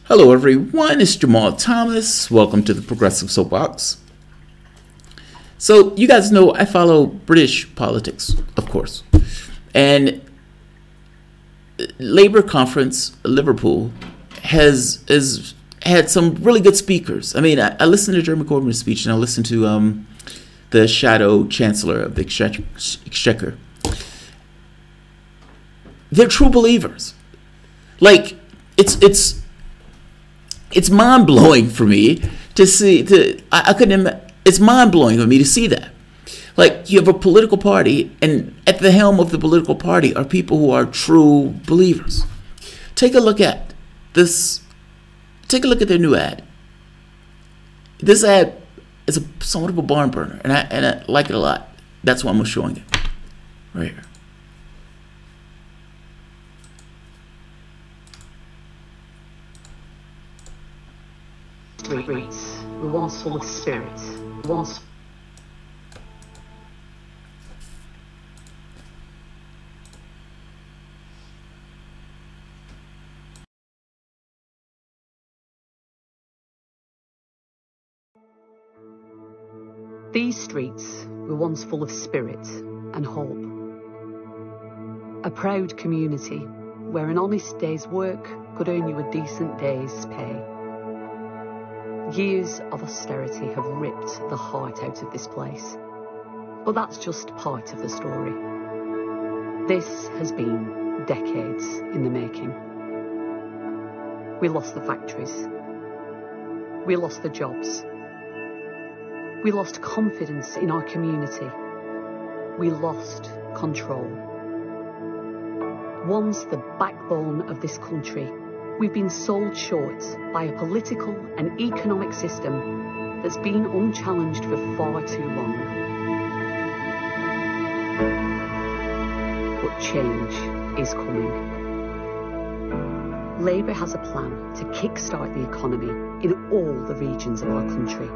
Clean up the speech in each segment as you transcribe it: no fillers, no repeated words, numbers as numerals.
Hello everyone, it's Jamarl Thomas. Welcome to the Progressive Soapbox. So you guys know I follow British politics, of course. And Labour Conference Liverpool has had some really good speakers. I mean, I listened to Jeremy Corbyn's speech and I listened to the Shadow Chancellor of the Exchequer. They're true believers. Like, it's mind-blowing for me to see, it's mind-blowing for me to see that. Like, you have a political party, and at the helm of the political party are people who are true believers. Take a look at this. Take a look at their new ad. This ad is somewhat of a barn burner, and I like it a lot. That's why I'm showing it right here. Streets were once full of spirit, once These streets were once full of spirit and hope. A proud community where an honest day's work could earn you a decent day's pay. Years of austerity have ripped the heart out of this place. But that's just part of the story. This has been decades in the making. We lost the factories. We lost the jobs. We lost confidence in our community. We lost control. Once the backbone of this country, we've been sold short by a political and economic system that's been unchallenged for far too long. But change is coming. Labour has a plan to kickstart the economy in all the regions of our country,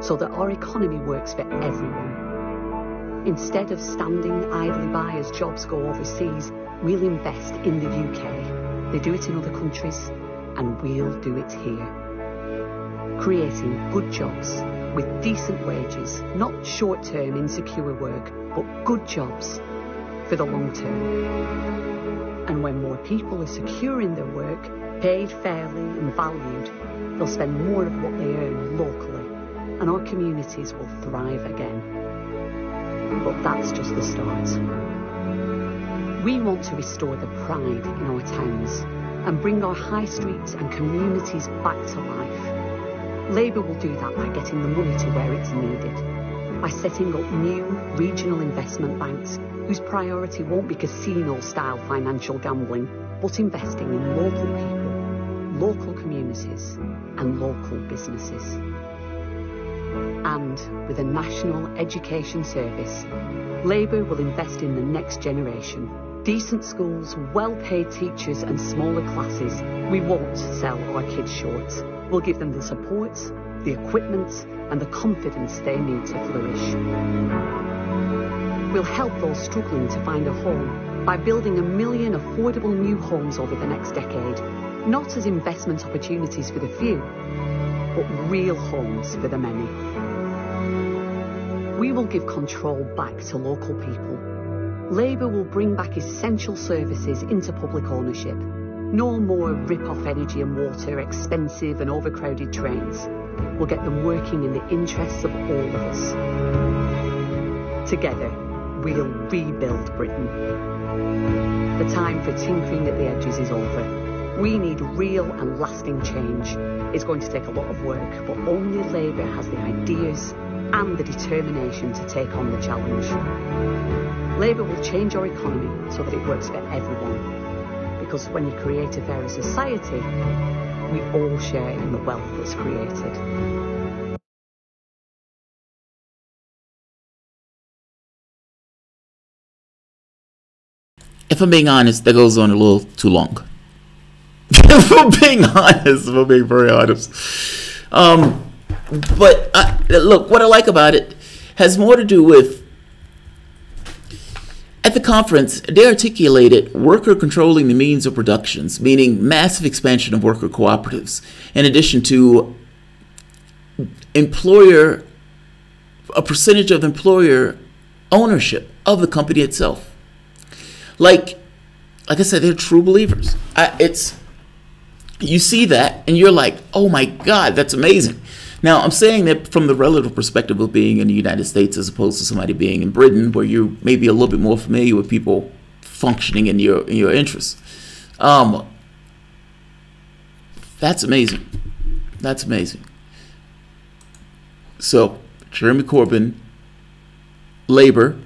so that our economy works for everyone. Instead of standing idly by as jobs go overseas, we'll invest in the UK. They do it in other countries, and we'll do it here. Creating good jobs with decent wages, not short-term insecure work, but good jobs for the long term. And when more people are secure in their work, paid fairly and valued, they'll spend more of what they earn locally, and our communities will thrive again. But that's just the start. We want to restore the pride in our towns and bring our high streets and communities back to life. Labour will do that by getting the money to where it's needed, by setting up new regional investment banks whose priority won't be casino-style financial gambling, but investing in local people, local communities and local businesses. And with a national education service, Labour will invest in the next generation. Decent schools, well-paid teachers and smaller classes. We won't sell our kids short. We'll give them the support, the equipment and the confidence they need to flourish. We'll help those struggling to find a home by building 1 million affordable new homes over the next decade, not as investment opportunities for the few, but real homes for the many. We will give control back to local people. Labour will bring back essential services into public ownership. No more rip-off energy and water, expensive and overcrowded trains. We'll get them working in the interests of all of us. Together, we'll rebuild Britain. The time for tinkering at the edges is over. We need real and lasting change. It's going to take a lot of work, but only Labour has the ideas and the determination to take on the challenge. Labour will change our economy so that it works for everyone. Because when you create a fairer society, we all share in the wealth that's created. If I'm being honest, that goes on a little too long. If I'm being honest, if I'm being very honest. But look, what I like about it has more to do with At the conference, they articulated worker controlling the means of productions, meaning massive expansion of worker cooperatives, in addition to a percentage of employer ownership of the company itself. Like I said, they're true believers. You see that and you're like, oh my God, that's amazing. Now, I'm saying that from the relative perspective of being in the United States as opposed to somebody being in Britain, where you're maybe a little bit more familiar with people functioning in your interests. That's amazing. That's amazing. So, Jeremy Corbyn, Labor,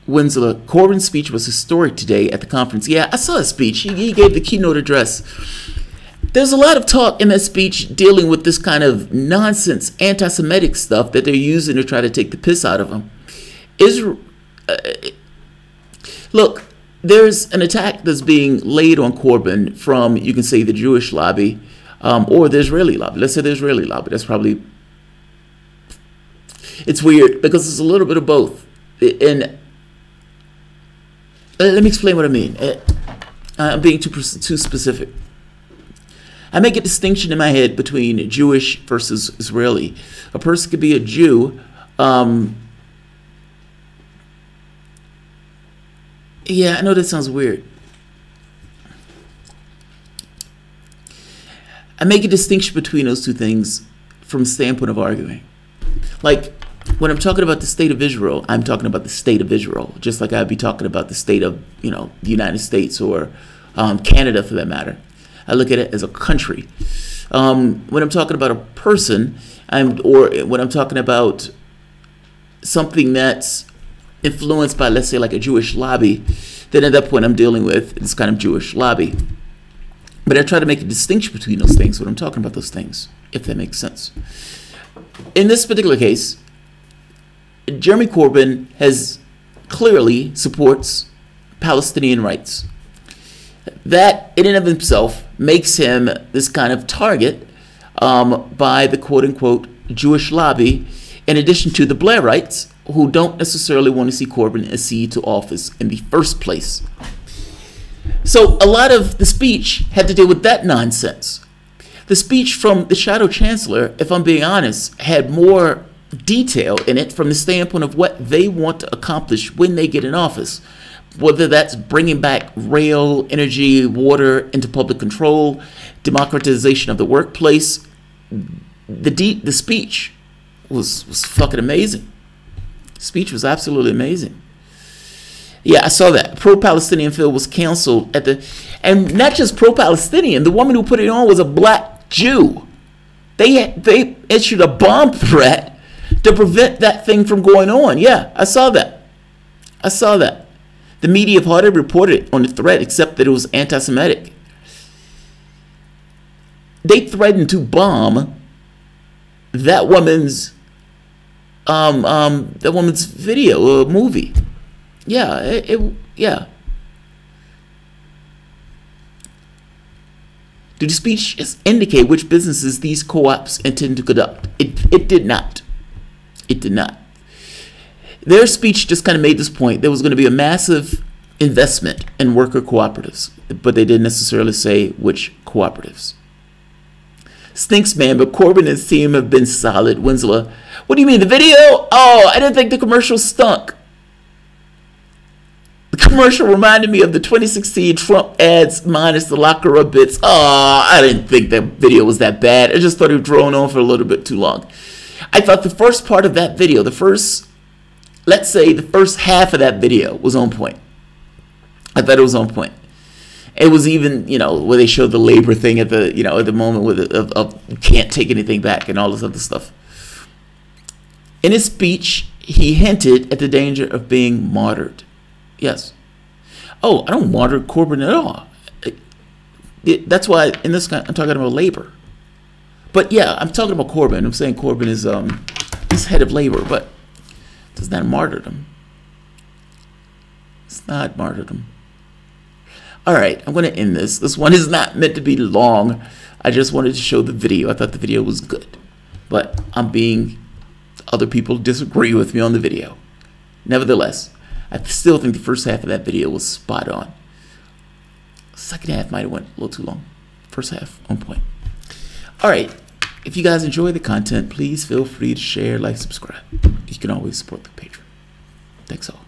Winslow. Corbyn's speech was historic today at the conference. Yeah, I saw his speech. He gave the keynote address. There's a lot of talk in that speech dealing with this kind of nonsense, anti-Semitic stuff that they're using to try to take the piss out of him. Look, there's an attack that's being laid on Corbyn from, you can say, the Jewish lobby or the Israeli lobby. Let's say the Israeli lobby. That's probably, it's weird because it's a little bit of both. And let me explain what I mean. I'm being too specific. I make a distinction in my head between Jewish versus Israeli. A person could be a Jew. Yeah, I know that sounds weird. I make a distinction between those two things from the standpoint of arguing. Like, when I'm talking about the state of Israel, I'm talking about the state of Israel, just like I'd be talking about the state of, the United States or Canada for that matter. I look at it as a country. When I'm talking about a person, or when I'm talking about something that's influenced by, let's say, like a Jewish lobby, then at that point I'm dealing with this kind of Jewish lobby. But I try to make a distinction between those things when I'm talking about those things, if that makes sense. In this particular case, Jeremy Corbyn clearly supports Palestinian rights. That, in and of himself, makes him this kind of target by the quote-unquote Jewish lobby, in addition to the Blairites, who don't necessarily want to see Corbyn accede to office in the first place. So a lot of the speech had to deal with that nonsense. The speech from the Shadow Chancellor, if I'm being honest, had more detail in it from the standpoint of what they want to accomplish when they get in office. Whether that's bringing back rail, energy, water into public control, democratization of the workplace. The speech was fucking amazing. The speech was absolutely amazing. Yeah, I saw that. Pro-Palestinian film was canceled and not just pro-Palestinian. The woman who put it on was a black Jew. They issued a bomb threat to prevent that thing from going on. Yeah, I saw that. The media have hardly reported on the threat except that it was anti-Semitic. They threatened to bomb that woman's video movie. Yeah, yeah. Did the speech indicate which businesses these co-ops intend to conduct? It did not. It did not. Their speech just kind of made this point. There was going to be a massive investment in worker cooperatives, but they didn't necessarily say which cooperatives. Stinks, man, but Corbyn and his team have been solid. Winslow, what do you mean, the video? Oh, I didn't think the commercial stunk. The commercial reminded me of the 2016 Trump ads minus the locker up bits. Oh, I didn't think that video was that bad. I just thought it was drawn on for a little bit too long. I thought the first part of that video, let's say the first half of that video was on point. I thought it was on point. It was even, where they showed the labor thing at the moment with you can't take anything back and all this other stuff. In his speech, he hinted at the danger of being martyred. Yes. Oh, I don't martyr Corbyn at all. That's why in this I'm talking about labor. But yeah, I'm talking about Corbyn. I'm saying Corbyn is he's head of labor, but it's not martyrdom. It's not martyrdom. All right, I'm going to end this. This one is not meant to be long. I just wanted to show the video. I thought the video was good. But other people disagree with me on the video. Nevertheless, I still think the first half of that video was spot on. Second half might have went a little too long. First half, on point. All right. If you guys enjoy the content, please feel free to share, like, subscribe. You can always support the Patreon. Thanks all.